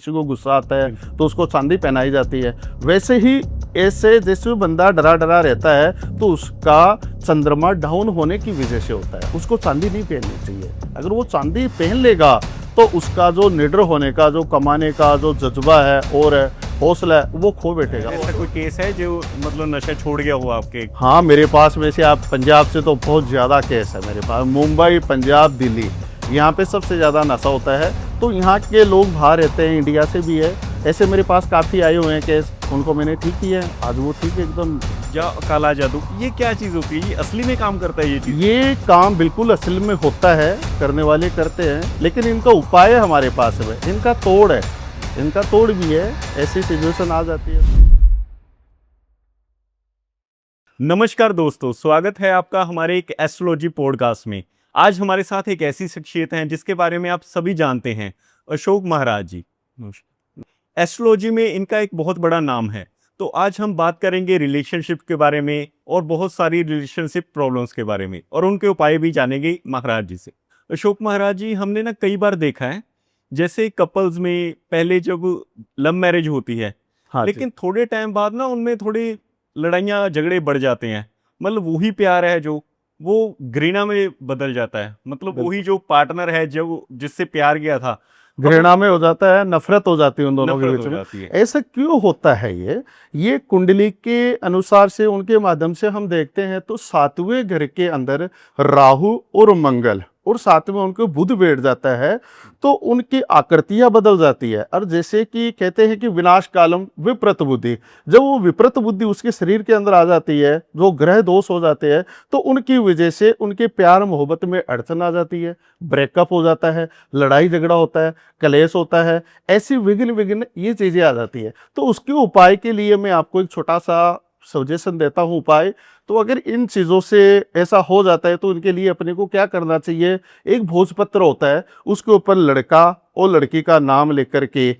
किसी को गुस्सा आता है तो उसको चांदी पहनाई जाती है। वैसे ही ऐसे जैसे बंदा डरा डरा रहता है तो उसका चंद्रमा डाउन होने की वजह से होता है, उसको चांदी नहीं पहननी चाहिए। अगर वो चांदी पहन लेगा तो उसका जो निडर होने का, जो कमाने का जो जज्बा है और हौसला है वो खो बैठेगा। ऐसा कोई केस है जो मतलब नशा छोड़ गया हो आपके? हाँ, मेरे पास वैसे आप पंजाब से तो बहुत ज़्यादा केस है मेरे पास। मुंबई, पंजाब, दिल्ली, यहाँ पे सबसे ज़्यादा नशा होता है। तो यहाँ के लोग बाहर रहते हैं, इंडिया से भी है। ऐसे मेरे पास काफ़ी आए हुए हैं केस, उनको मैंने ठीक किया है। आज वो ठीक है एकदम। काला जादू ये क्या चीज़ होती है? ये असली में काम करता है ये चीज़? ये काम बिल्कुल असल में होता है, करने वाले करते हैं, लेकिन इनका उपाय हमारे पास है। इनका तोड़ है, इनका तोड़ भी है, ऐसी सिचुएशन आ जाती है। नमस्कार दोस्तों, स्वागत है आपका हमारे एक एस्ट्रोलॉजी पॉडकास्ट में। आज हमारे साथ एक ऐसी शख्सियत हैं जिसके बारे में आप सभी जानते हैं, अशोक महाराज जी। एस्ट्रोलॉजी में इनका एक बहुत बड़ा नाम है। तो आज हम बात करेंगे रिलेशनशिप के बारे में और बहुत सारी रिलेशनशिप प्रॉब्लम्स के बारे में, और उनके उपाय भी जानेंगे महाराज जी से। अशोक महाराज जी, हमने ना कई बार देखा है जैसे कपल्स में पहले जब लव मैरिज होती है, हाँ, लेकिन थोड़े टाइम बाद ना उनमें थोड़ी लड़ाइयाँ झगड़े बढ़ जाते हैं। मतलब वही प्यार है जो वो घृणा में बदल जाता है। मतलब वही जो पार्टनर है जो जिससे प्यार किया था, घृणा में हो जाता है, नफरत हो जाती है उन दोनों के नफरत बीच हो में। जाती है। ऐसा क्यों होता है? ये कुंडली के अनुसार से, उनके माध्यम से हम देखते हैं तो सातवें घर के अंदर राहु और मंगल और साथ में उनको बुध बैठ जाता है तो उनकी आकृतियां बदल जाती है। और जैसे कि कहते हैं कि विनाश कालम विपरीत बुद्धि, जब वो विपरीत बुद्धि उसके शरीर के अंदर आ जाती है, जो ग्रह दोष हो जाते हैं, तो उनकी वजह से उनके प्यार मोहब्बत में अड़चन आ जाती है, ब्रेकअप हो जाता है, लड़ाई झगड़ा होता है, कलेश होता है, ऐसी विघ्न विघ्न ये चीजें आ जाती है। तो उसके उपाय के लिए मैं आपको एक छोटा सा सजेशन देता हूँ उपाय। तो अगर इन चीज़ों से ऐसा हो जाता है तो इनके लिए अपने को क्या करना चाहिए? एक भोजपत्र होता है, उसके ऊपर लड़का और लड़की का नाम लेकर के,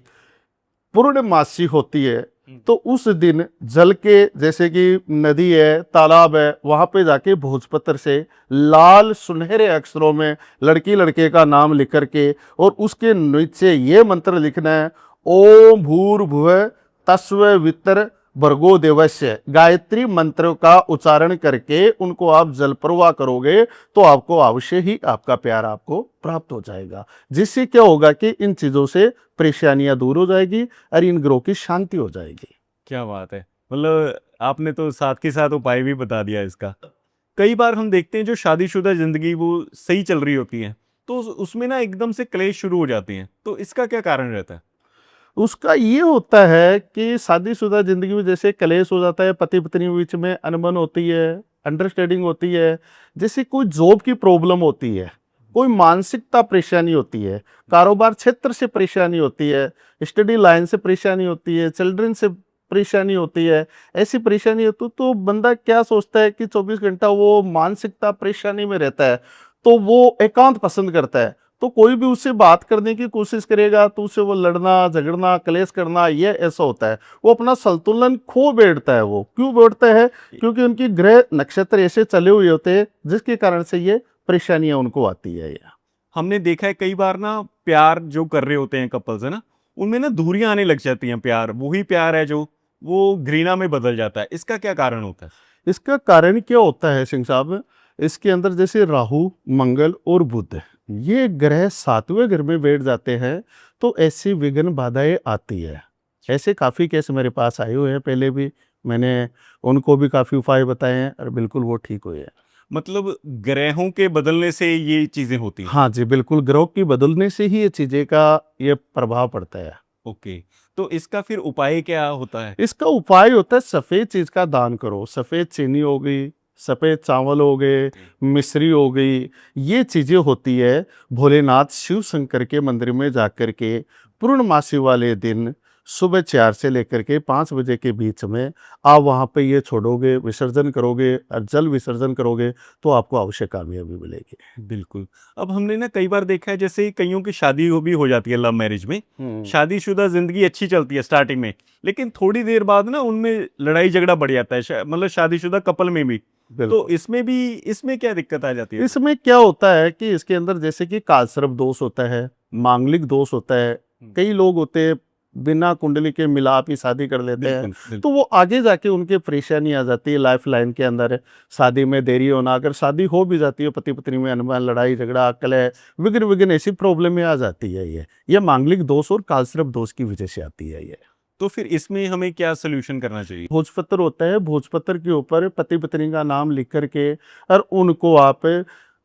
पूर्णमासी होती है तो उस दिन जल के, जैसे कि नदी है, तालाब है, वहां पे जाके भोजपत्र से लाल सुनहरे अक्षरों में लड़की लड़के का नाम लिख करके, और उसके नीचे ये मंत्र लिखना है, ओम भूर्भुवः तस्व वितर भर्गो देवस्य। गायत्री मंत्र का उच्चारण करके उनको आप जल प्रवाह करोगे तो आपको अवश्य ही आपका प्यार आपको प्राप्त हो जाएगा, जिससे क्या होगा कि इन चीजों से परेशानियां दूर हो जाएगी और इन ग्रहों की शांति हो जाएगी। क्या बात है! मतलब आपने तो साथ के साथ उपाय भी बता दिया इसका। कई बार हम देखते हैं जो शादीशुदा जिंदगी वो सही चल रही होती है, तो उसमें ना एकदम से क्लेश शुरू हो जाते हैं। तो इसका क्या कारण रहता है? उसका ये होता है कि शादीशुदा जिंदगी में जैसे कलेश हो जाता है, पति पत्नी के बीच में अनबन होती है, अंडरस्टैंडिंग होती है, जैसे कोई जॉब की प्रॉब्लम होती है, कोई मानसिकता परेशानी होती है, कारोबार क्षेत्र से परेशानी होती है, स्टडी लाइन से परेशानी होती है, चिल्ड्रन से परेशानी होती है। ऐसी परेशानी होती तो बंदा क्या सोचता है कि 24 घंटा वो मानसिकता परेशानी में रहता है, तो वो एकांत पसंद करता है। तो कोई भी उससे बात करने की कोशिश करेगा तो उससे वो लड़ना झगड़ना कलेश करना, ये ऐसा होता है। वो अपना संतुलन खो बैठता है। वो क्यों बैठता है? क्योंकि उनकी ग्रह नक्षत्र ऐसे चले हुए होते हैं जिसके कारण से ये परेशानियां उनको आती है। हमने देखा है कई बार ना, प्यार जो कर रहे होते हैं कपल्स है ना, उनमें ना दूरियां आने लग जाती हैं। प्यार वही प्यार है जो वो घृणा में बदल जाता है। इसका क्या कारण होता है? इसका कारण क्या होता है सिंह साहब? इसके अंदर जैसे राहु मंगल और बुध, ये ग्रह सातवें घर में बैठ जाते हैं तो ऐसी विघ्न बाधाएं आती है। ऐसे काफ़ी केस मेरे पास आए हुए हैं, पहले भी मैंने उनको भी काफ़ी उपाय बताए हैं और बिल्कुल वो ठीक हुए हैं। मतलब ग्रहों के बदलने से ये चीजें होती हैं? हाँ जी, बिल्कुल, ग्रह की बदलने से ही ये चीज़ें का ये प्रभाव पड़ता है। ओके, तो इसका फिर उपाय क्या होता है? इसका उपाय होता है, सफ़ेद चीज़ का दान करो। सफ़ेद चीनी हो गई, सफ़ेद चावल हो गए, मिश्री हो गई, ये चीज़ें होती है। भोलेनाथ शिव शंकर के मंदिर में जाकर के पूर्णमासी वाले दिन सुबह 4 से लेकर के 5 बजे के बीच में आप वहाँ पे ये छोड़ोगे, विसर्जन करोगे और जल विसर्जन करोगे तो आपको अवश्य कामयाबी मिलेगी। बिल्कुल। अब हमने ना कई बार देखा है जैसे कईयों की शादी हो भी हो जाती है लव मैरिज में। शादीशुदा ज़िंदगी अच्छी चलती है स्टार्टिंग में, लेकिन थोड़ी देर बाद ना उनमें लड़ाई-झगड़ा बढ़ जाता है, मतलब शादीशुदा कपल में भी। तो इसमें क्या दिक्कत आ जाती है? इसमें क्या होता है कि इसके अंदर जैसे कि कालसर्प दोष होता है, मांगलिक दोष होता है। कई लोग होते हैं बिना कुंडली के मिलाप ही शादी कर लेते हैं, बिल्कुल, बिल्कुल। तो वो आगे जाके उनके परेशानी आ जाती है लाइफ लाइन के अंदर। शादी में देरी होना, अगर शादी हो भी जाती है पति पत्नी में अनबन, लड़ाई झगड़ा, कलह, विघ्न विघ्न ऐसी प्रॉब्लम आ जाती है। ये मांगलिक दोष और कालसर्प दोष की वजह से आती है। ये तो फिर इसमें हमें क्या सोल्यूशन करना चाहिए? भोजपत्र होता है, भोजपत्र के ऊपर पति पत्नी का नाम लिख करके और उनको आप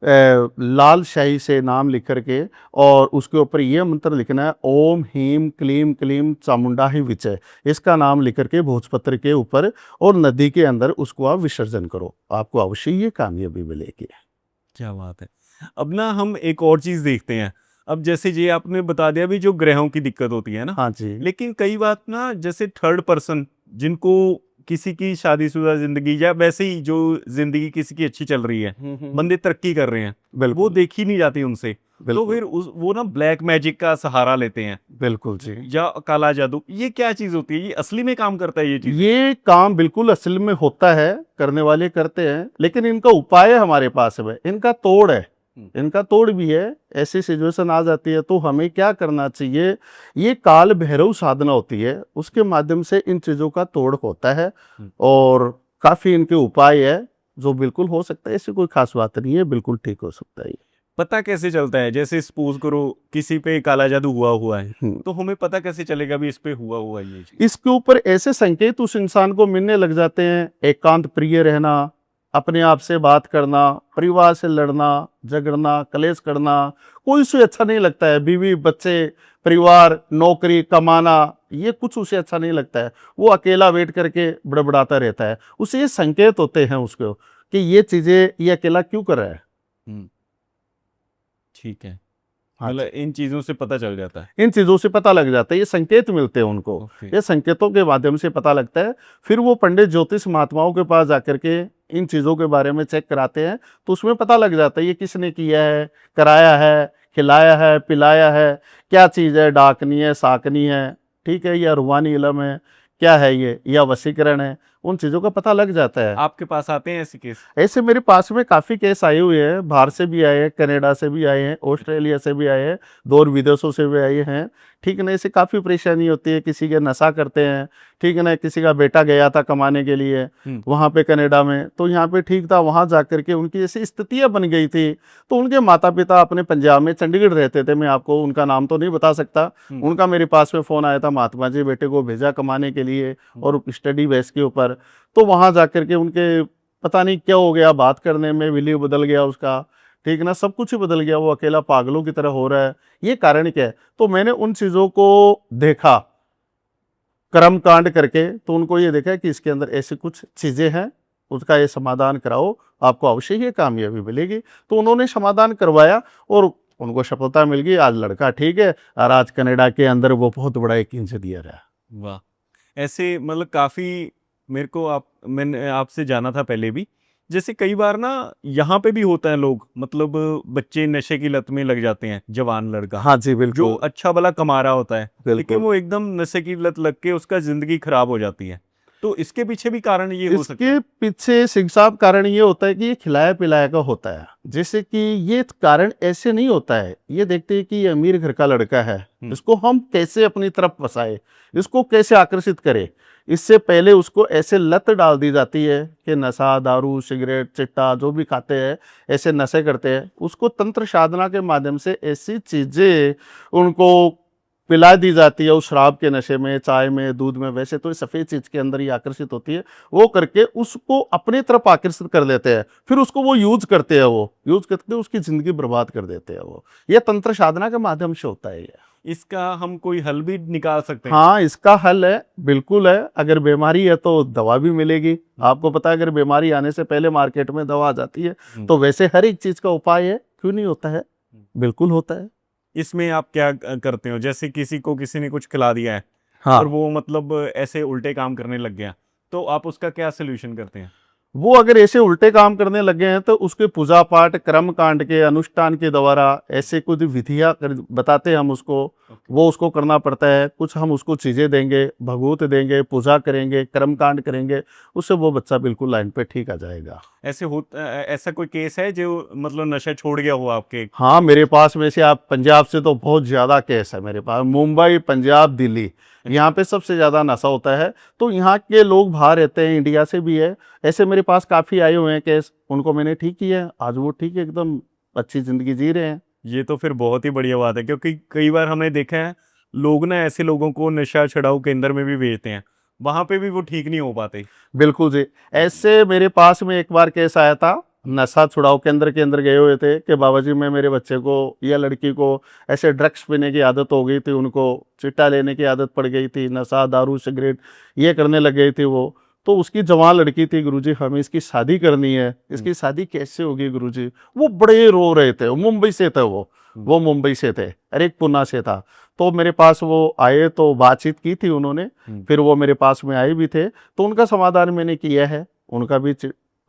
लाल शाही से नाम लिख करके और उसके ऊपर ये मंत्र लिखना है, ओम हीम क्लीम क्लीम चामुंडा ही विचय। इसका नाम लिख करके भोजपत्र के ऊपर और नदी के अंदर उसको आप विसर्जन करो, आपको अवश्य ये कामयाबी मिलेगी। क्या बात है। अब ना हम एक और चीज़ देखते हैं। अब जैसे ये आपने बता दिया भी जो ग्रहों की दिक्कत होती है ना, हाँ जी। लेकिन कई बात ना जैसे थर्ड पर्सन जिनको किसी की शादीशुदा ज़िंदगी या वैसे ही जो ज़िंदगी किसी की अच्छी चल रही है, बंदे तरक्की कर रहे हैं, वो बिल्कुल देखी नहीं जाती उनसे। तो बिल्कुल फिर वो ना ब्लैक मैजिक का सहारा लेते हैं बिल्कुल जी। या काला जादू। ये क्या चीज़ होती है? ये असली में काम करता है ये चीज़? ये काम बिल्कुल असल में होता है, करने वाले करते हैं, लेकिन इनका उपाय हमारे पास है, इनका तोड़ है। इनका तोड़ भी है। ऐसी सिचुएशन आ जाती है तो हमें क्या करना चाहिए, ये काल भैरव साधना होती है, उसके माध्यम से इन चीज़ों का तोड़ होता है और काफ़ी इनके उपाय है जो बिल्कुल हो सकता है। ऐसी कोई खास बात नहीं है, बिल्कुल ठीक हो सकता है। पता कैसे चलता है? जैसे सपोज करो किसी पे काला जादू हुआ है, हम्म। तो हमें पता कैसे चलेगा भी इस पे हुआ है ये चीज़? इसके ऊपर ऐसे संकेत उस इंसान को मिलने लग जाते हैं, एकांत प्रिय रहना, अपने आप से बात करना, परिवार से लड़ना झगड़ना, कलेश करना, कोई उसे अच्छा नहीं लगता है, बीवी बच्चे परिवार नौकरी कमाना, ये कुछ उसे अच्छा नहीं लगता है, वो अकेला बैठ करके बड़बड़ाता रहता है। उसे ये संकेत होते हैं उसको कि ये चीजें ये अकेला क्यों कर रहा है। हम्म, ठीक है। हाँ मतलब इन चीज़ों से पता चल जाता है। इन चीज़ों से पता लग जाता है, ये संकेत मिलते हैं उनको, ओके। ये संकेतों के माध्यम से पता लगता है। फिर वो पंडित ज्योतिष महात्माओं के पास जाकर के इन चीज़ों के बारे में चेक कराते हैं, तो उसमें पता लग जाता है ये किसने किया है, कराया है, खिलाया है, पिलाया है, क्या चीज़ है, डाकनी है, साकनी है, ठीक है, या रूहानी इलम है, क्या है ये, या वशीकरण है, उन चीज़ों का पता लग जाता है। आपके पास आते हैं ऐसे केस? ऐसे मेरे पास में काफ़ी केस आए हुए हैं, बाहर से भी आए हैं, कनाडा से भी आए हैं, ऑस्ट्रेलिया से भी आए हैं, दूर विदेशों से भी आए हैं, ठीक है ना। इससे काफ़ी परेशानी होती है, किसी के नशा करते हैं, ठीक है ना, किसी का बेटा गया था कमाने के लिए वहाँ पे कनाडा में, तो यहाँ पे ठीक था, वहाँ जा करके उनकी ऐसी स्थितियाँ बन गई थी, तो उनके माता पिता अपने पंजाब में चंडीगढ़ रहते थे, मैं आपको उनका नाम तो नहीं बता सकता, उनका मेरे पास में फ़ोन आया था, महात्मा जी बेटे को भेजा कमाने के लिए और स्टडी बेस के ऊपर, तो वहाँ जा करके उनके पता नहीं क्या हो गया, बात करने में वैल्यू बदल गया उसका, ठीक ना, सब कुछ ही बदल गया, वो अकेला पागलों की तरह हो रहा है। ये कारण क्या है? तो मैंने उन चीज़ों को देखा कर्म कांड करके, तो उनको ये देखा कि इसके अंदर ऐसी कुछ चीज़ें हैं, उसका ये समाधान कराओ, आपको अवश्य ये कामयाबी मिलेगी। तो उन्होंने समाधान करवाया और उनको सफलता मिल गई। आज लड़का ठीक है और आज कनाडा के अंदर वो बहुत बड़ा एक इंजीनियर है। वाह! ऐसे मतलब काफ़ी मेरे को मैंने आपसे जाना था पहले भी। जैसे कई बार ना यहाँ पे भी होता है लोग मतलब बच्चे नशे की लत में लग जाते हैं, जवान लड़का, हाँ जी, जो बिल्कुल अच्छा भला कमा रहा होता है, लेकिन बिल्कुल। वो एकदम नशे की लत लग के उसका ज़िंदगी खराब हो जाती है। तो इसके पीछे भी कारण ये हो सकता इसके है? पीछे शिक्षा कारण ये होता है कि ये खिलाया पिलाया का होता है। जैसे कि ये कारण ऐसे नहीं होता है, ये देखते हैं कि ये अमीर घर का लड़का है, इसको हम कैसे अपनी तरफ फंसाए, इसको कैसे आकर्षित करें। इससे पहले उसको ऐसे लत डाल दी जाती है कि नशा, दारू, सिगरेट, चिट्टा जो भी खाते हैं, ऐसे नशे करते हैं, उसको तंत्र साधना के माध्यम से ऐसी चीज़ें उनको पिला दी जाती है उस शराब के नशे में, चाय में, दूध में। वैसे तो सफ़ेद चीज़ के अंदर ही आकर्षित होती है, वो करके उसको अपने तरफ आकर्षित कर लेते हैं, फिर उसको वो यूज करते हैं, वो यूज करके उसकी ज़िंदगी बर्बाद कर देते हैं। वो ये तंत्र साधना के माध्यम से होता है। ये इसका हम कोई हल भी निकाल सकते हैं? हाँ, इसका हल है, बिल्कुल है। अगर बीमारी है तो दवा भी मिलेगी। आपको पता है अगर बीमारी आने से पहले मार्केट में दवा आ जाती है, तो वैसे हर एक चीज़ का उपाय है, क्यों नहीं होता है, बिल्कुल होता है। इसमें आप क्या करते हो? जैसे किसी ने कुछ खिला दिया है हाँ, और वो मतलब ऐसे उल्टे काम करने लग गया, तो आप उसका क्या सॉल्यूशन करते हैं? वो अगर ऐसे उल्टे काम करने लगे हैं तो उसके पूजा पाठ कर्म कांड के अनुष्ठान के द्वारा ऐसे कुछ विधियाँ बताते हैं हम उसको, वो उसको करना पड़ता है। कुछ हम उसको चीज़ें देंगे, भगवत देंगे, पूजा करेंगे, कर्म कांड करेंगे, उससे वो बच्चा बिल्कुल लाइन पे ठीक आ जाएगा। ऐसा कोई केस है जो मतलब नशा छोड़ गया हो आपके? हाँ, मेरे पास में से आप पंजाब से तो बहुत ज़्यादा केस है मेरे पास, मुंबई, पंजाब, दिल्ली, यहाँ पे सबसे ज्यादा नशा होता है। तो यहाँ के लोग बाहर रहते हैं, इंडिया से भी है, ऐसे मेरे पास काफी आए हुए हैं केस, उनको मैंने ठीक किया, आज वो ठीक है, एकदम अच्छी जिंदगी जी रहे हैं। ये तो फिर बहुत ही बढ़िया बात है, क्योंकि कई बार हमने देखा है लोग ना ऐसे लोगों को नशा छुड़ाऊ केंद्र में भी भेजते हैं, वहां पे भी वो ठीक नहीं हो पाते। बिल्कुल जी। ऐसे मेरे पास में एक बार केस आया था, नशा छुड़ाऊ केंद्र के अंदर गए हुए थे कि बाबा जी मैं मेरे बच्चे को या लड़की को ऐसे ड्रग्स पीने की आदत हो गई थी, उनको चिट्टा लेने की आदत पड़ गई थी, नशा दारू सिगरेट ये करने लग गई थी वो। तो उसकी जवान लड़की थी, गुरुजी हमें इसकी शादी करनी है, इसकी शादी कैसे होगी गुरुजी। वो बड़े रो रहे थे, मुंबई से थे वो मुंबई से थे, अरे एक पुणे से था। तो मेरे पास वो आए तो बातचीत की थी उन्होंने, फिर वो मेरे पास में आए भी थे, तो उनका समाधान मैंने किया है। उनका भी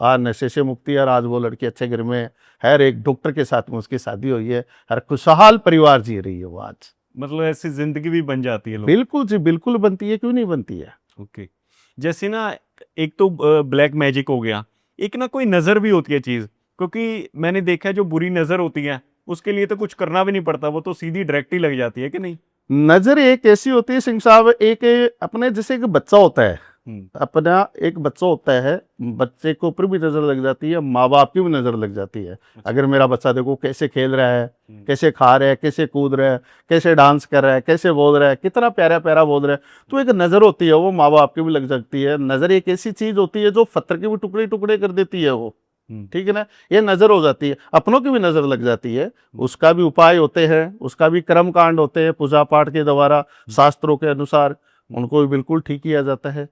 आज नशे से मुक्ति है, और आज वो लड़की अच्छे घर में है, और एक डॉक्टर के साथ में उसकी शादी हुई है, और खुशहाल परिवार जी रही है वो आज। मतलब ऐसी जिंदगी भी बन जाती है लोग। बिल्कुल जी, बिल्कुल बनती है, क्यों नहीं बनती है। ओके। जैसे ना एक तो ब्लैक मैजिक हो गया, एक ना कोई नज़र भी होती है चीज़, क्योंकि मैंने देखा है जो बुरी नज़र होती है उसके लिए तो कुछ करना भी नहीं पड़ता, वो तो सीधी डायरेक्ट ही लग जाती है कि नहीं। नजर एक ऐसी होती है सिंह साहब, एक अपने जैसे एक बच्चा होता है, अपना एक बच्चा होता है, बच्चे के ऊपर भी नजर लग जाती है, माँ बाप की भी नजर लग जाती है। अगर मेरा बच्चा देखो कैसे खेल रहा है, कैसे खा रहा है, कैसे कूद रहा है, कैसे डांस कर रहा है, कैसे बोल रहा है, कितना प्यारा प्यारा बोल रहा है, तो एक नजर होती है वो माँ बाप की भी लग सकती है। नजर एक ऐसी चीज होती है जो पत्थर के भी टुकड़े टुकड़े कर देती है वो, ठीक है ना। ये नजर हो जाती है, अपनों की भी नजर लग जाती है, उसका भी उपाय होते हैं, उसका भी कर्म कांड होते हैं, पूजा पाठ के द्वारा शास्त्रों के अनुसार उनको भी बिल्कुल ठीक किया जाता है।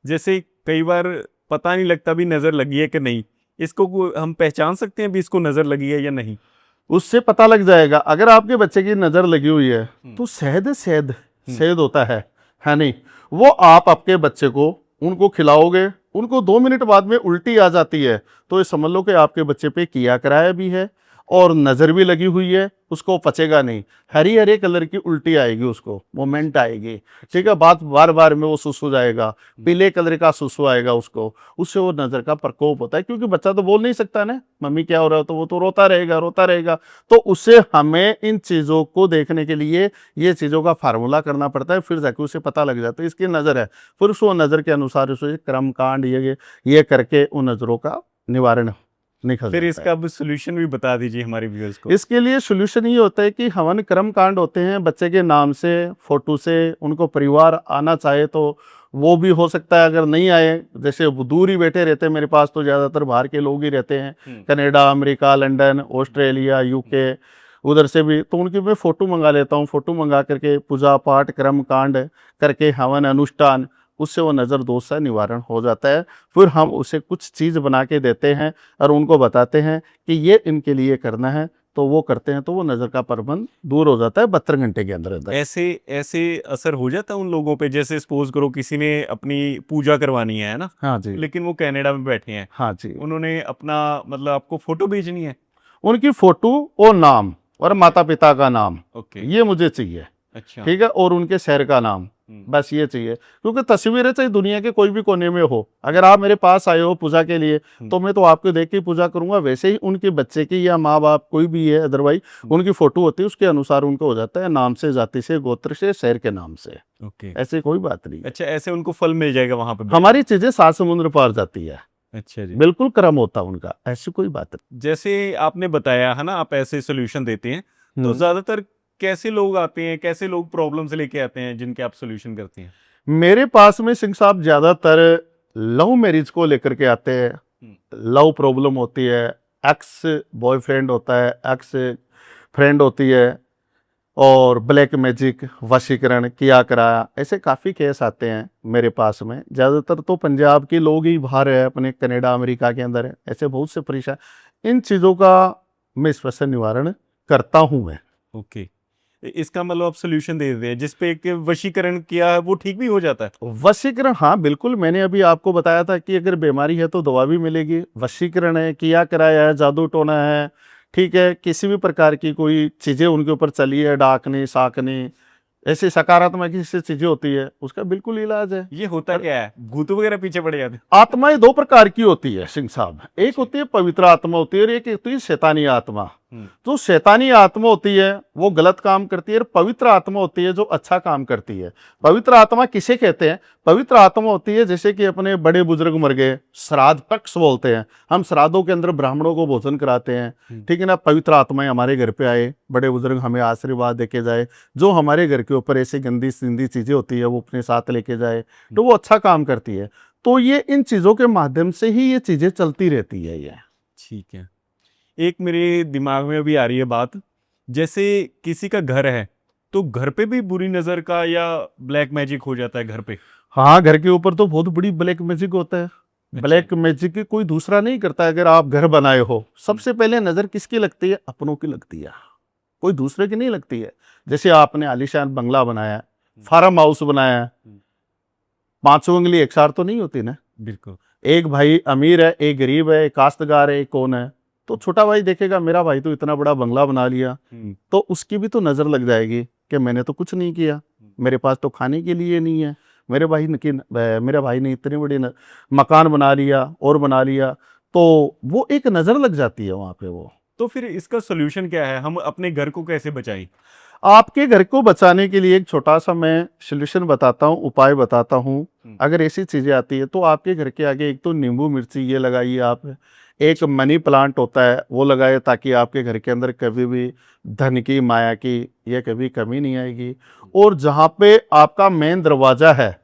जैसे कई बार पता नहीं लगता भी नज़र लगी है कि नहीं, इसको हम पहचान सकते हैं भी इसको नज़र लगी है या नहीं। उससे पता लग जाएगा। अगर आपके बच्चे की नजर लगी हुई है तो शहद शहद शहद होता है नहीं, वो आप आपके बच्चे को उनको खिलाओगे, उनको 2 मिनट बाद में उल्टी आ जाती है, तो ये समझ लो कि आपके बच्चे पे किया कराया भी है और नजर भी लगी हुई है, उसको पचेगा नहीं, हरी हरे कलर की उल्टी आएगी, उसको मोमेंट आएगी, ठीक है, बात बार बार में वो सुसु जाएगा, पीले कलर का सुसु आएगा उसको, उससे वो नजर का प्रकोप होता है। क्योंकि बच्चा तो बोल नहीं सकता ना मम्मी क्या हो रहा है, तो वो तो रोता रहेगा रोता रहेगा। तो उससे हमें इन चीजों को देखने के लिए ये चीजों का फार्मूला करना पड़ता है, फिर जाके उसे पता लग जाता है इसकी नजर है, फिर उस नजर के अनुसार उसे क्रम कांड ये करके उन नजरों का निवारण निकल फिर जाता इसका है। अब सोल्यूशन भी बता दीजिए हमारे व्यूअर्स को। इसके लिए सोल्यूशन ये होता है कि हवन कर्म कांड होते हैं, बच्चे के नाम से फोटो से उनको परिवार आना चाहे तो वो भी हो सकता है, अगर नहीं आए जैसे वो दूर ही बैठे रहते हैं, मेरे पास तो ज़्यादातर बाहर के लोग ही रहते हैं, Canada, America, London, Australia, UK, उधर से भी, तो उनकी मैं फ़ोटो मंगा लेता हूँ, फ़ोटो मंगा करके पूजा पाठ कर्म कांड करके हवन अनुष्ठान, उससे वो नज़र दोष का निवारण हो जाता है। फिर हम उसे कुछ चीज़ बना के देते हैं और उनको बताते हैं कि ये इनके लिए करना है, तो वो करते हैं, तो वो नज़र का प्रबंध दूर हो जाता है 72 घंटे के अंदर अंदर। ऐसे ऐसे असर हो जाता है उन लोगों पे, जैसे सपोज करो किसी ने अपनी पूजा करवानी है ना, हाँ जी, लेकिन वो कनाडा में बैठे हैं, हाँ जी, उन्होंने अपना मतलब आपको फोटो भेजनी है। उनकी फ़ोटो और नाम और माता पिता का नाम, ओके। ये मुझे चाहिए, अच्छा। ठीक है, और उनके शहर का नाम, बस ये चाहिए। क्योंकि तस्वीरें चाहे दुनिया के कोई भी कोने में हो, अगर आप मेरे पास आए हो पूजा के लिए तो मैं तो आपको देख के ही पूजा करूंगा, वैसे ही उनके बच्चे की या माँ बाप कोई भी है अदरवाइज उनकी फोटो होती है, उसके अनुसार उनको हो जाता है, नाम से, जाति से, गोत्र से, शहर के नाम से। ओके। ऐसे कोई बात नहीं है। अच्छा, ऐसे उनको फल मिल जाएगा वहां पे। हमारी चीजें 7 समुद्र पार जाती है, अच्छा जी। बिल्कुल क्रम होता उनका, ऐसी कोई बात नहीं। जैसे आपने बताया है ना, आप ऐसे सोल्यूशन देते हैं, तो ज्यादातर कैसे लोग आते हैं, कैसे लोग प्रॉब्लम्स लेके आते हैं जिनके आप सोल्यूशन करते हैं। मेरे पास में सिंह साहब ज्यादातर लव मैरिज को लेकर के आते हैं, लव प्रॉब्लम होती है, एक्स बॉयफ्रेंड होता है, एक्स फ्रेंड होती है, और ब्लैक मैजिक वशीकरण किया कराया, ऐसे काफ़ी केस आते हैं मेरे पास में। ज़्यादातर तो पंजाब के लोग ही बाहर है, अपने कनाडा अमेरिका के अंदर है, ऐसे बहुत से परेशान, इन चीज़ों का मैं स्पेशल निवारण करता हूँ मैं। ओके। इसका मतलब आप सोल्यूशन दे देते हैं जिस पे एक वशीकरण किया है वो ठीक भी हो जाता है। वशीकरण, हाँ बिल्कुल, मैंने अभी आपको बताया था कि अगर बीमारी है तो दवा भी मिलेगी। वशीकरण है, किया कराया है, जादू टोना है, ठीक है, किसी भी प्रकार की कोई चीज़ें उनके ऊपर चली है, डाकनी साकनी, ऐसी सकारात्मक से चीज़ें होती है, उसका बिल्कुल इलाज है। ये होता क्या है, भूत वगैरह पीछे पड़ जाते हैं। आत्माएं 2 प्रकार की होती है सिंह साहब, एक होती है पवित्र आत्मा होती है और एक होती है शैतानी आत्मा। जो शैतानी आत्मा होती है वो गलत काम करती है, और पवित्र आत्मा होती है जो अच्छा काम करती है। पवित्र आत्मा किसे कहते हैं? पवित्र आत्मा होती है जैसे कि अपने बड़े बुजुर्ग मर गए, श्राद्ध पक्ष बोलते हैं, हम श्राद्धों के अंदर ब्राह्मणों को भोजन कराते हैं, ठीक है ना। पवित्र आत्माएं हमारे घर पे आए, बड़े बुजुर्ग हमें आशीर्वाद देके जाए, जो हमारे घर के ऊपर ऐसी गंदी सिंदी चीजें होती है वो अपने साथ लेके जाए, तो वो अच्छा काम करती है। तो ये इन चीजों के माध्यम से ही ये चीजें चलती रहती है। ये ठीक है। एक मेरे दिमाग में अभी आ रही है बात, जैसे किसी का घर है तो घर पे भी बुरी नजर का या ब्लैक मैजिक हो जाता है घर पे। हाँ, घर के ऊपर तो बहुत बड़ी ब्लैक मैजिक होता है। ब्लैक मैजिक की कोई दूसरा नहीं करता है। अगर आप घर बनाए हो, सबसे पहले नजर किसकी लगती है? अपनों की लगती है, कोई दूसरे की नहीं लगती है। जैसे आपने आलीशान बंगला बनाया, फार्म हाउस बनाया, पांचों उंगली एक सार तो नहीं होती ना। बिल्कुल। एक भाई अमीर है, एक गरीब है, एक काश्तकार है, एक कौन है, तो छोटा भाई देखेगा मेरा भाई तो इतना बड़ा बंगला बना लिया, तो उसकी भी तो नजर लग जाएगी कि मैंने तो कुछ नहीं किया, मेरे पास तो खाने के लिए नहीं है। मेरे भाई ने इतनी बड़ी मकान बना लिया और बना लिया, तो वो एक नजर लग जाती है वहां पे वो। तो फिर इसका सोल्यूशन क्या है? हम अपने घर को कैसे बचाएं? आपके घर को बचाने के लिए एक छोटा सा मैं सॉल्यूशन बताता हूँ, उपाय बताता हूँ। अगर ऐसी चीजें आती है तो आपके घर के आगे एक तो नींबू मिर्ची ये लगाइए आप, एक मनी प्लांट होता है वो लगाए, ताकि आपके घर के अंदर कभी भी धन की माया की ये कभी कमी नहीं आएगी। और जहाँ पे आपका मेन दरवाजा है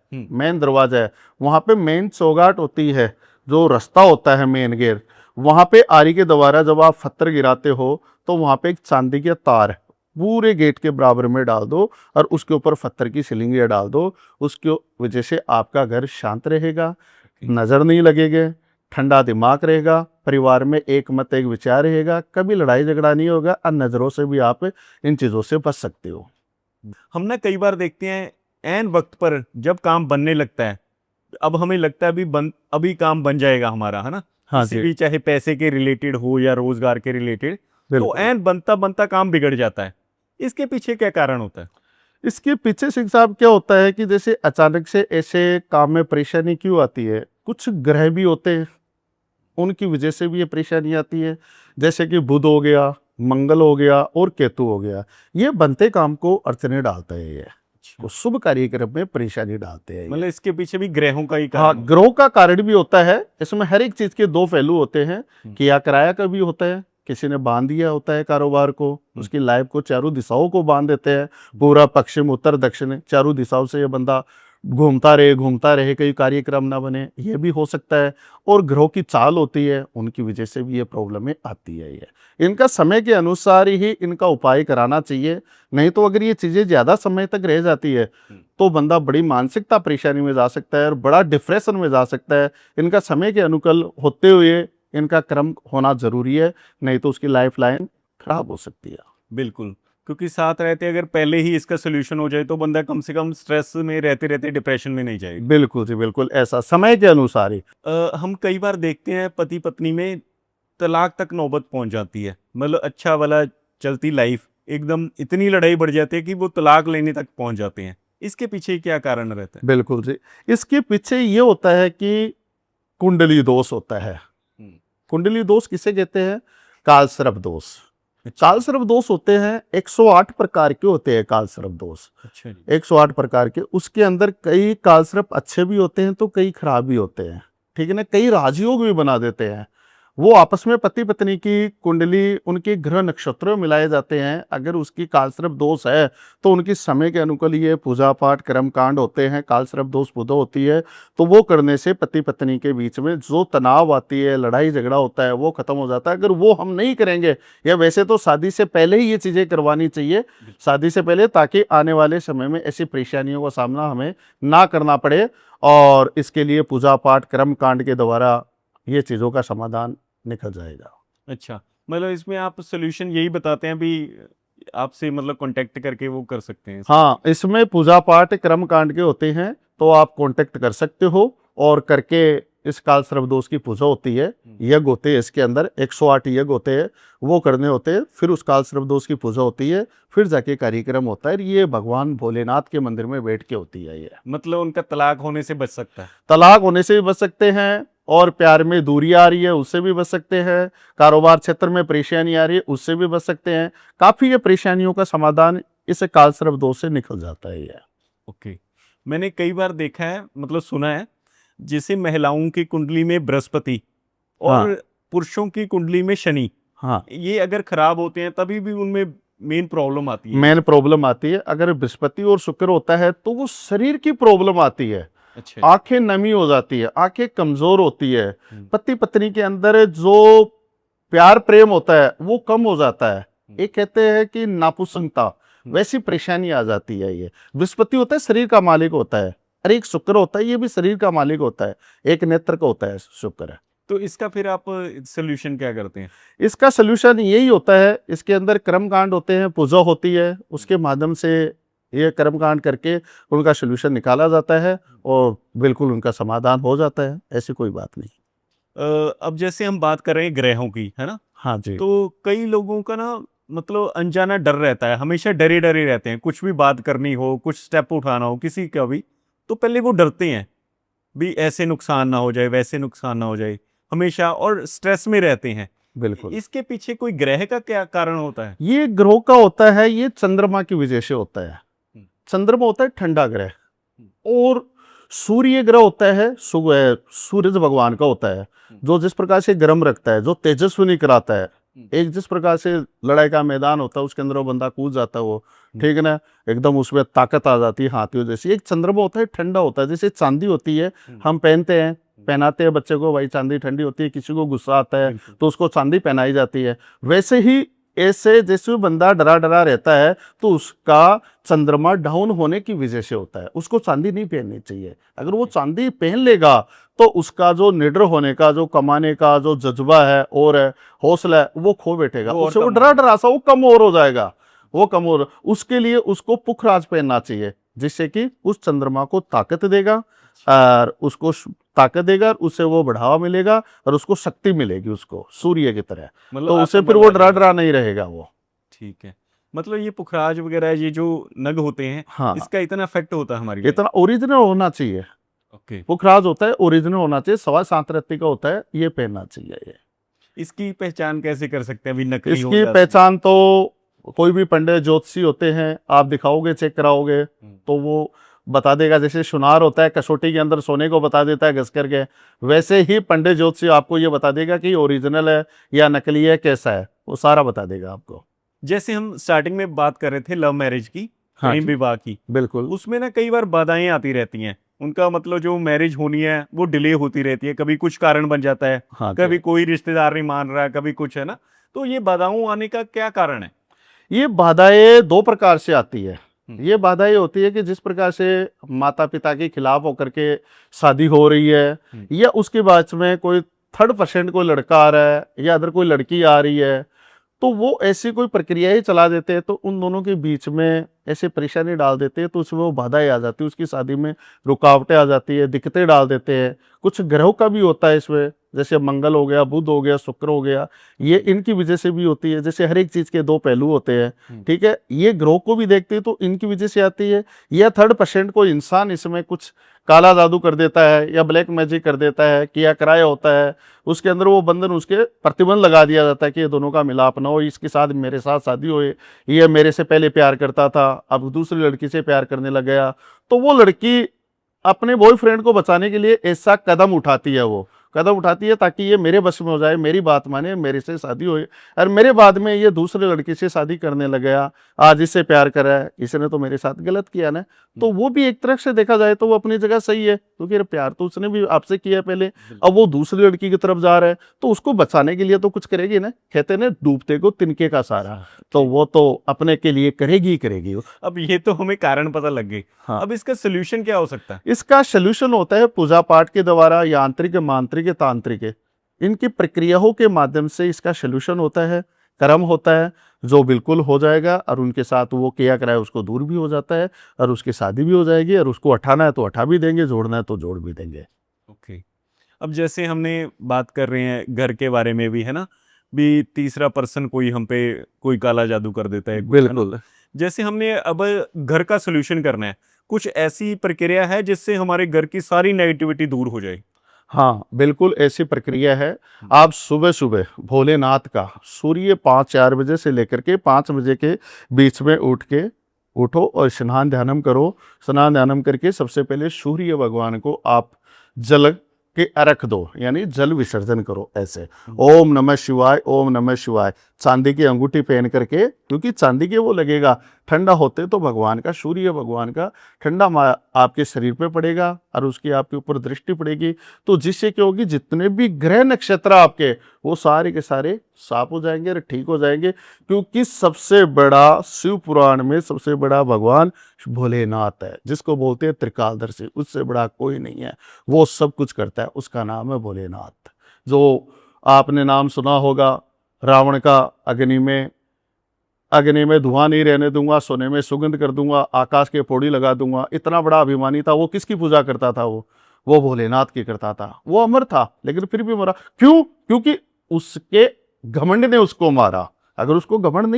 वहाँ पे मेन चौगाट होती है, जो रास्ता होता है मेन गेट, वहाँ पे आरी के द्वारा जब आप पत्थर गिराते हो तो वहाँ पे एक चांदी के तार पूरे गेट के बराबर में डाल दो और उसके ऊपर पत्थर की सिलिंगियाँ डाल दो। उसकी वजह से आपका घर शांत रहेगा, नजर नहीं लगेगा, ठंडा दिमाग रहेगा, परिवार में एक मत एक विचार रहेगा, कभी लड़ाई झगड़ा नहीं होगा, और नजरों से भी आप इन चीजों से बच सकते हो। हम ना कई बार देखते हैं ऐन वक्त पर जब काम बनने लगता है, अब हमें लगता है अभी काम बन जाएगा हमारा, है ना। हाँ किसी जी, भी चाहे पैसे के रिलेटेड हो या रोजगार के रिलेटेड, तो बिल्कुल। ऐन बनता बनता काम बिगड़ जाता है। इसके पीछे क्या कारण होता है? इसके पीछे सिंह साहब क्या होता है कि जैसे अचानक से ऐसे काम में परेशानी क्यों आती है? कुछ ग्रह भी होते हैं, उनकी वजह से भी ये परेशानी आती है। जैसे कि बुध हो गया, मंगल हो गया और केतु हो गया, ये बनते काम को अड़चने डालता है, ये को शुभ कार्यक्रम में परेशानी डालते हैं ये। मतलब इसके पीछे भी ग्रहों का ही हाँ, कारण ग्रह का कारण भी होता है। इसमें हर एक चीज के दो पहलू होते हैं। किया कराया का भी होता है, किसी ने बांध दिया होता है कारोबार को, उसकी लाइफ को चारों दिशाओं को बांध देते हैं, पूरा पश्चिम उत्तर दक्षिण चारों दिशाओं से ये बंदा घूमता रहे, कोई कार्यक्रम ना बने, ये भी हो सकता है। और ग्रहों की चाल होती है, उनकी वजह से भी ये प्रॉब्लमें आती है। ये इनका समय के अनुसार ही इनका उपाय कराना चाहिए, नहीं तो अगर ये चीजें ज्यादा समय तक रह जाती है तो बंदा बड़ी मानसिकता परेशानी में जा सकता है और बड़ा डिप्रेशन में जा सकता है। इनका समय के अनुकूल होते हुए इनका क्रम होना जरूरी है, नहीं तो उसकी लाइफ लाइन खराब हो सकती है। बिल्कुल, क्योंकि साथ रहते अगर पहले ही इसका सोल्यूशन हो जाए तो बंदा कम से कम स्ट्रेस में रहते रहते डिप्रेशन में नहीं जाएगा। बिल्कुल जी, बिल्कुल ऐसा समय के अनुसार ही। हम कई बार देखते हैं पति पत्नी में तलाक तक नौबत पहुंच जाती है, मतलब अच्छा वाला चलती लाइफ एकदम इतनी लड़ाई बढ़ जाती है कि वो तलाक लेने तक पहुंच जाते हैं। इसके पीछे क्या कारण रहता है? बिल्कुल जी, इसके पीछे ये होता है कि कुंडली दोष होता है। कुंडली दोष किसे कहते हैं? कालसर्प दोष। कालसर्प दोष होते हैं 108 प्रकार के होते हैं कालसर्प दोष। अच्छा जी। 108 प्रकार के, उसके अंदर कई कालसर्प अच्छे भी होते हैं तो कई खराब भी होते हैं, ठीक है ना। कई राजयोग भी बना देते हैं। वो आपस में पति पत्नी की कुंडली उनके ग्रह नक्षत्रों में मिलाए जाते हैं। अगर उसकी कालसर्प दोष है तो उनकी समय के अनुकूल ये पूजा पाठ कर्म कांड होते हैं। कालसर्प दोष बुध होती है तो वो करने से पति पत्नी के बीच में जो तनाव आती है, लड़ाई झगड़ा होता है, वो खत्म हो जाता है। अगर वो हम नहीं करेंगे, या वैसे तो शादी से पहले ही ये चीजें करवानी चाहिए, शादी से पहले, ताकि आने वाले समय में ऐसी परेशानियों का सामना हमें ना करना पड़े। और इसके लिए पूजा पाठ कर्म कांड के द्वारा ये चीजों का समाधान निकल जाएगा। अच्छा, मतलब इसमें आप सोल्यूशन यही बताते हैं भी आपसे मतलब कांटेक्ट करके वो कर सकते हैं? हाँ, इसमें पूजा पाठ कर्म कांड के होते हैं तो आप कांटेक्ट कर सकते हो और करके इस काल सर्प दोष की पूजा होती है। यज्ञ होते हैं इसके अंदर 108 यज्ञ होते हैं, वो करने होते हैं। फिर उस काल सर्प दोष की पूजा होती है, फिर जाके कार्यक्रम होता है। ये भगवान भोलेनाथ के मंदिर में बैठ के होती है। ये मतलब उनका तलाक होने से बच सकता है? तलाक होने से भी बच सकते हैं, और प्यार में दूरी आ रही है, उससे भी बच सकते हैं। कारोबार क्षेत्र में परेशानी आ रही है, उससे भी बच सकते हैं। काफ़ी ये परेशानियों का समाधान इस कालसर्प दोष से निकल जाता है ये। ओके। मैंने कई बार देखा है, मतलब सुना है, जैसे महिलाओं की कुंडली में बृहस्पति और हाँ, पुरुषों की कुंडली में शनि, हाँ। ये अगर खराब होते हैं तभी भी उनमें मेन प्रॉब्लम आती है। मेन प्रॉब्लम आती है, अगर बृहस्पति और शुक्र होता है तो वो शरीर की प्रॉब्लम आती है। अच्छा। आंखें नमी हो जाती है, आंखें कमजोर होती है, हम्म, पति पत्नी के अंदर जो प्यार प्रेम होता है वो कम हो जाता है। ये कहते हैं कि नापुसंगता, वैसी परेशानी आ जाती है। ये बृहस्पति होता है शरीर का मालिक होता है, और एक शुक्र होता है, ये भी शरीर का मालिक होता है, एक नेत्र का होता है शुक्र। तो इसका फिर आप सोल्यूशन क्या करते हैं? इसका सलूशन यही होता है, इसके अंदर कर्मकांड होते हैं, पूजा होती है, उसके माध्यम से ये कर्मकांड करके उनका सलूशन निकाला जाता है और बिल्कुल उनका समाधान हो जाता है। ऐसी कोई बात नहीं। अब जैसे हम बात कर रहे हैं ग्रहों की, है ना? हाँ जी। तो कई लोगों का ना, मतलब अनजाना डर रहता है, हमेशा डरे डरे रहते हैं। कुछ भी बात करनी हो, कुछ स्टेप उठाना हो किसी का भी, तो पहले वो डरते हैं भी ऐसे नुकसान ना हो जाए, वैसे नुकसान ना हो जाए, हमेशा, और स्ट्रेस में रहते हैं। बिल्कुल। इसके पीछे कोई ग्रह का क्या कारण होता है? ये ग्रहों का होता है, ये चंद्रमा की वजह से होता है। हम्म, चंद्रमा होता है ठंडा ग्रह, और सूर्य ग्रह होता है सूरज भगवान का होता है, जो जिस प्रकार से गर्म रखता है, जो तेजस्विनी कराता है। एक जिस प्रकार से लड़ाई का मैदान होता है, उसके अंदर वो बंदा कूद जाता है, वो ठीक है ना, एकदम उसमें ताकत आ जाती है हाथियों जैसी। एक चंद्रमा होता है ठंडा होता है, जैसे चांदी होती है, हम पहनते हैं, पहनाते हैं बच्चे को, भाई चांदी ठंडी होती है, किसी को गुस्सा आता है तो उसको चांदी पहनाई जाती है। वैसे ही ऐसे जैसे बंदा डरा डरा रहता है तो उसका चंद्रमा डाउन होने की वजह से होता है, उसको चांदी नहीं पहननी चाहिए। अगर वो चांदी पहन लेगा तो उसका जो निडर होने का, जो कमाने का जो जज्बा है और हौसला है, वो खो बैठेगा, वो और उससे वो कम डरा होगा। डरा सा वो कम और हो जाएगा, वो कम और। उसके लिए उसको पुखराज पहनना चाहिए, जिससे कि उस चंद्रमा को ताकत देगा, और उसको ताकत देगा, और उससे वो बढ़ावा मिलेगा और उसको शक्ति मिलेगी, उसको सूर्य की तरह। मतलब तो उससे आपको फिर बल वो आ डरा जाएगा। डरा नहीं रहेगा वो। ठीक है। मतलब ये पुखराज वगैरह, ये जो नग होते हैं, हाँ, इसका इतना इफेक्ट होता है हमारी लाइफ? इतना ओरिजिनल होना चाहिए। ओके। पुखराज होता है, ओरिजिनल होना चाहिए, 7.25 का होता है, ये पहनना चाहिए ये। इसकी पहचान कैसे कर सकते हैं, अभी नकली हो इसकी या असली? पहचान तो कोई भी पंडित ज्योतिषी होते हैं, आप दिखाओगे, चेक कराओगे तो वो बता देगा। जैसे सुनार होता है, कसौटी के अंदर सोने को बता देता है घस करके, वैसे ही पंडित ज्योतिषी आपको ये बता देगा कि ओरिजिनल है या नकली है, कैसा है, वो सारा बता देगा आपको। जैसे हम स्टार्टिंग में बात कर रहे थे लव मैरिज की, हाँ प्रेम जी, विवाह की, बिल्कुल। उसमें ना कई बार बाधाएं आती रहती हैं। उनका मतलब जो मैरिज होनी है वो डिले होती रहती है, कभी कुछ कारण बन जाता है, हाँ जी। कभी कोई रिश्तेदार नहीं मान रहा, कभी कुछ, है ना? तो ये बाधाओं आने का क्या कारण है? ये बाधाएं दो प्रकार से आती है। हम्म, ये बाधाएं होती है कि जिस प्रकार से माता पिता के खिलाफ होकर के शादी हो रही है, या उसके बाद में कोई थर्ड पर्सेंट कोई लड़का आ रहा है, या अदर कोई लड़की आ रही है, तो वो ऐसी कोई प्रक्रिया ही चला देते हैं, तो उन दोनों के बीच में ऐसे परेशानी डाल देते हैं, तो उसमें वो बाधाएं आ जाती है, उसकी शादी में रुकावटें आ जाती है, दिक्कतें डाल देते हैं। कुछ ग्रहों का भी होता है इसमें, जैसे मंगल हो गया, बुध हो गया, शुक्र हो गया, ये इनकी वजह से भी होती है। जैसे हर एक चीज के दो पहलू होते हैं, ठीक है, ये ग्रह को भी देखते हैं तो इनकी वजह से आती है, या थर्ड पर्सेंट कोई इंसान इसमें कुछ काला जादू कर देता है या ब्लैक मैजिक कर देता है, किया कराया होता है, उसके अंदर वो बंधन, उसके प्रतिबंध लगा दिया जाता है कि ये दोनों का मिलाप ना हो, इसके साथ मेरे साथ शादी हो, ये मेरे से पहले प्यार करता था, अब दूसरी लड़की से प्यार करने लग गया। तो वो लड़की अपने बॉयफ्रेंड को बचाने के लिए ऐसा कदम उठाती है, वो कदम उठाती है ताकि ये मेरे बस में हो जाए, मेरी बात माने, मेरे से शादी हो, और मेरे बाद में ये दूसरे लड़की से शादी करने लग गया, आज इससे प्यार करा है, इसने तो मेरे साथ गलत किया ना। तो वो भी एक तरह से देखा जाए तो वो अपनी जगह सही है, क्योंकि प्यार तो उसने भी आपसे किया है पहले, अब वो दूसरी लड़की की तरफ जा रहा है, तो उसको बचाने के लिए तो कुछ करेगी ना। कहते ना, डूबते को तिनके का सहारा, तो वो तो अपने के लिए करेगी ही करेगी वो। अब ये तो हमें कारण पता लग गए। हाँ। अब इसका सोल्यूशन क्या हो सकता है? इसका सलूशन होता है पूजा पाठ के द्वारा, यांत्रिक, मांत्रिक, तांत्रिक, इनकी प्रक्रियाओं के माध्यम से इसका सलूशन होता है। कर्म होता है जो बिल्कुल हो जाएगा, और उनके साथ वो किया कराए उसको दूर भी हो जाता है, और उसकी शादी भी हो जाएगी, और उसको हटाना है तो हटा भी देंगे, जोड़ना है तो जोड़ भी देंगे। ओके। अब जैसे हमने बात कर रहे हैं घर के बारे में भी, है ना, भी तीसरा पर्सन कोई हम पे कोई काला जादू कर देता है कुछ, है ना? बिल्कुल। जैसे हमने अब घर का सोल्यूशन करना है, कुछ ऐसी प्रक्रिया है जिससे हमारे घर की सारी नेगेटिविटी दूर हो जाए? हाँ, बिल्कुल ऐसी प्रक्रिया है। आप सुबह-सुबह भोलेनाथ का सूर्य 5-4 बजे से लेकर के 5 बजे के बीच में उठो और स्नान ध्यानम करो। स्नान ध्यानम करके सबसे पहले सूर्य भगवान को आप जल के अर्घ दो, यानी जल विसर्जन करो ऐसे। ओम नमः शिवाय, ओम नमः शिवाय। चांदी की अंगूठी पहन करके, क्योंकि चांदी के वो लगेगा, ठंडा होते तो भगवान का, सूर्य भगवान का ठंडा आपके शरीर पे पड़ेगा और उसकी आपके ऊपर दृष्टि पड़ेगी, तो जिससे क्या होगी, जितने भी ग्रह नक्षत्र आपके वो सारे के सारे साफ हो जाएंगे और ठीक हो जाएंगे। क्योंकि सबसे बड़ा शिव पुराण में सबसे बड़ा भगवान भोलेनाथ है, जिसको बोलते हैं त्रिकालदर्शी, उससे बड़ा कोई नहीं है। वो सब कुछ करता है, उसका नाम है भोलेनाथ। जो आपने नाम सुना होगा रावण का, अग्नि में धुआं नहीं रहने दूंगा, सोने में सुगंध कर दूंगा, आकाश के पौड़ी लगा दूंगा। इतना बड़ा अभिमानी था वो। किसकी पूजा करता था वो भोलेनाथ की करता था। वो अमर था लेकिन फिर भी मरा। क्यों? क्योंकि उसके घमंड ने उसको मारा। अगर उसको घमंड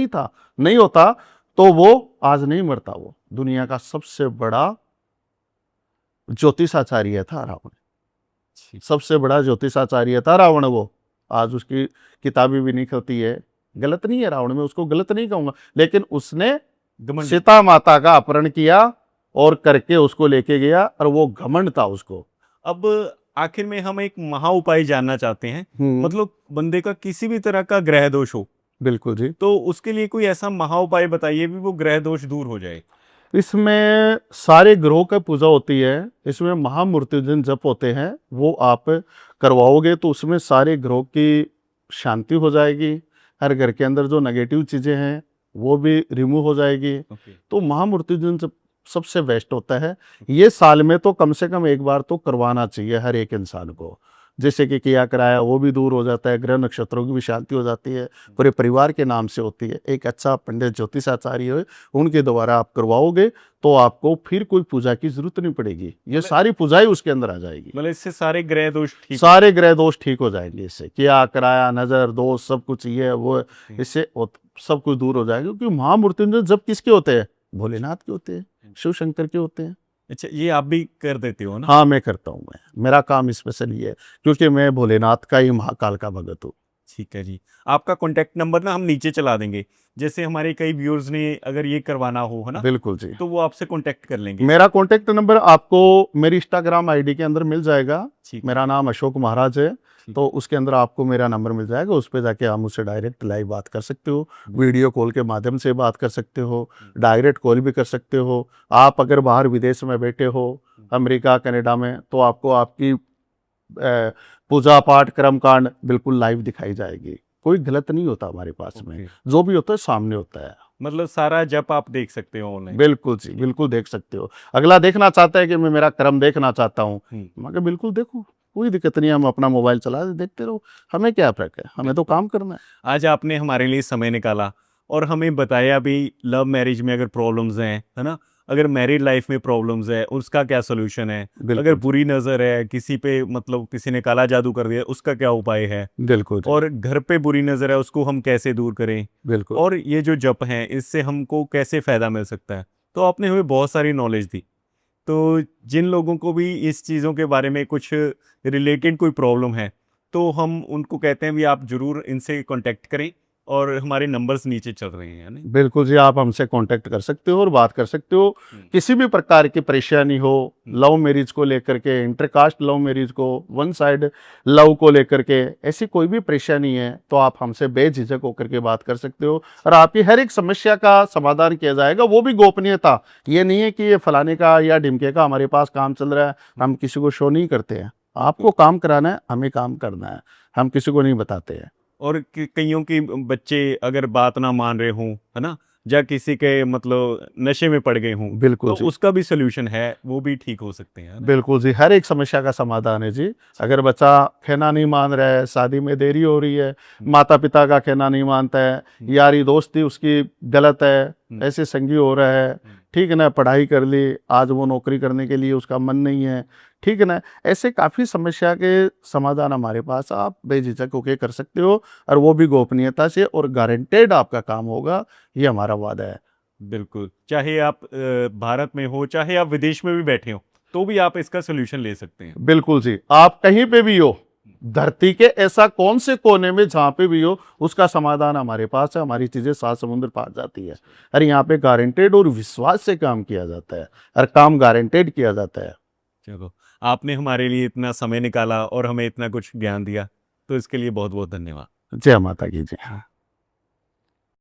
नहीं होता तो वो आज नहीं मरता। वो दुनिया का सबसे बड़ा ज्योतिषाचार्य था रावण। सबसे बड़ा ज्योतिषाचार्य था रावण। वो आज उसकी किताबें भी नहीं होती है। गलत नहीं है रावण में, उसको गलत नहीं कहूंगा, लेकिन उसने सीता माता का अपहरण किया और करके उसको लेके गया, और वो घमंड था उसको। अब आखिर में हम एक महा उपाय जानना चाहते हैं। मतलब बंदे का किसी भी तरह का ग्रह दोष हो, बिल्कुल जी, तो उसके लिए कोई ऐसा महा उपाय बताइए भी वो ग्रह दोष दूर हो जाए। इसमें सारे ग्रहों की पूजा होती है। इसमें महामृत्युंजय जप होते हैं, वो आप करवाओगे तो उसमें सारे ग्रहों की शांति हो जाएगी। हर घर के अंदर जो नेगेटिव चीजें हैं वो भी रिमूव हो जाएगी। तो महामृत्युंजय जप सबसे बेस्ट होता है। ये साल में तो कम से कम एक बार तो करवाना चाहिए हर एक इंसान को। जैसे कि किया कराया वो भी दूर हो जाता है, ग्रह नक्षत्रों की भी शांति हो जाती है, पूरे परिवार के नाम से होती है। एक अच्छा पंडित ज्योतिषाचार्य है, उनके द्वारा आप करवाओगे तो आपको फिर कोई पूजा की जरूरत नहीं पड़ेगी। ये सारी पूजाएं उसके अंदर आ जाएगी। मतलब इससे सारे ग्रह दोष ठीक, सारे ग्रह दोष ठीक हो जाएंगे। इससे किया कराया, नजर दोष, सब कुछ ये वो, इससे सब कुछ दूर हो जाएगा। क्योंकि महामृत्युंजय जब किसके होते हैं? भोलेनाथ के होते हैं, शिव शंकर के होते हैं। अच्छा, ये आप भी कर देते हो ना? हाँ, मैं करता हूँ। मेरा काम स्पेशल ये है, क्योंकि मैं भोलेनाथ का ही महाकाल का भगत हूँ। ठीक है जी। आपका कॉन्टैक्ट नंबर ना हम नीचे चला देंगे। जैसे हमारे कई व्यूअर्स ने अगर ये करवाना हो, है ना, बिल्कुल जी, तो वो आपसे कॉन्टैक्ट कर लेंगे। मेरा कॉन्टेक्ट नंबर आपको मेरी इंस्टाग्राम आईडी के अंदर मिल जाएगा। ठीक, मेरा नाम अशोक महाराज है, तो उसके अंदर आपको मेरा नंबर मिल जाएगा। उस पर जाके आप मुझसे डायरेक्ट लाइव बात कर सकते हो, वीडियो कॉल के माध्यम से बात कर सकते हो, डायरेक्ट कॉल भी कर सकते हो। आप अगर बाहर विदेश में बैठे हो, अमेरिका कनाडा में, तो आपको आपकी पूजा पाठ कर्म कांड बिल्कुल लाइव दिखाई जाएगी। कोई गलत नहीं होता हमारे पास में, जो भी होता है सामने होता है। मतलब सारा जप आप देख सकते हो ऑनलाइन? बिल्कुल जी, बिल्कुल देख सकते हो। अगला देखना चाहता है कि मैं मेरा कर्म देखना चाहता हूँ, मगर बिल्कुल देखो, कोई दिक्कत नहीं है। हम अपना मोबाइल चला देखते रहो, हमें क्या फर्क है, हमें तो काम करना है। आज आपने हमारे लिए समय निकाला और हमें बताया भी लव मैरिज में अगर प्रॉब्लम्स हैं, है ना, अगर मैरिड लाइफ में प्रॉब्लम्स है उसका क्या सोल्यूशन है, अगर बुरी नज़र है किसी पे, मतलब किसी ने काला जादू कर दिया, उसका क्या उपाय है, बिल्कुल, और घर पे बुरी नज़र है उसको हम कैसे दूर करें, बिल्कुल, और ये जो जप हैं इससे हमको कैसे फ़ायदा मिल सकता है। तो आपने हमें बहुत सारी नॉलेज दी। तो जिन लोगों को भी इस चीज़ों के बारे में कुछ रिलेटेड कोई प्रॉब्लम है, तो हम उनको कहते हैं भी आप ज़रूर इनसे कांटेक्ट करें, और हमारे नंबर्स नीचे चल रहे हैं, है ना? बिल्कुल जी, आप हमसे कांटेक्ट कर सकते हो और बात कर सकते हो। किसी भी प्रकार की परेशानी हो, लव मैरिज को लेकर के, इंटरकास्ट लव मैरिज को, वन साइड लव को लेकर के, ऐसी कोई भी परेशानी है तो आप हमसे बेझिझक होकर के बात कर सकते हो, और आपकी हर एक समस्या का समाधान किया जाएगा। वो भी गोपनीयता। ये नहीं है कि ये फलाने का या ढिमके का हमारे पास काम चल रहा है, हम किसी को शो नहीं करते हैं। आपको काम कराना है, हमें काम करना है, हम किसी को नहीं बताते हैं। और कईयों की बच्चे अगर बात ना मान रहे हों, है ना, या किसी के मतलब नशे में पड़ गए हों, बिल्कुल तो जी, उसका भी सोल्यूशन है, वो भी ठीक हो सकते हैं, है ना? बिल्कुल जी, हर एक समस्या का समाधान है जी। अगर बच्चा कहना नहीं मान रहा है, शादी में देरी हो रही है, माता पिता का कहना नहीं मानता है, यारी दोस्ती उसकी गलत है, ऐसे संगी हो रहा है, ठीक है ना, पढ़ाई कर ली, आज वो नौकरी करने के लिए उसका मन नहीं है, ठीक है ना, ऐसे काफ़ी समस्या के समाधान हमारे पास आप बेझिझक होकर कर सकते हो, और वो भी गोपनीयता से, और गारंटेड आपका काम होगा, ये हमारा वादा है। बिल्कुल, चाहे आप भारत में हो, चाहे आप विदेश में भी बैठे हो, तो भी आप इसका सोल्यूशन ले सकते हैं। बिल्कुल जी, आप कहीं पे भी हो, धरती के ऐसा कौन से कोने में जहां पे भी हो, उसका समाधान हमारे पास है। हमारी चीजें 7 समुंदर पार जाती है। अरे यहाँ पे गारंटेड और विश्वास से काम किया जाता है, और काम गारंटेड किया जाता है। चलो, आपने हमारे लिए इतना समय निकाला और हमें इतना कुछ ज्ञान दिया, तो इसके लिए बहुत बहुत धन्यवाद। जय माता की जय।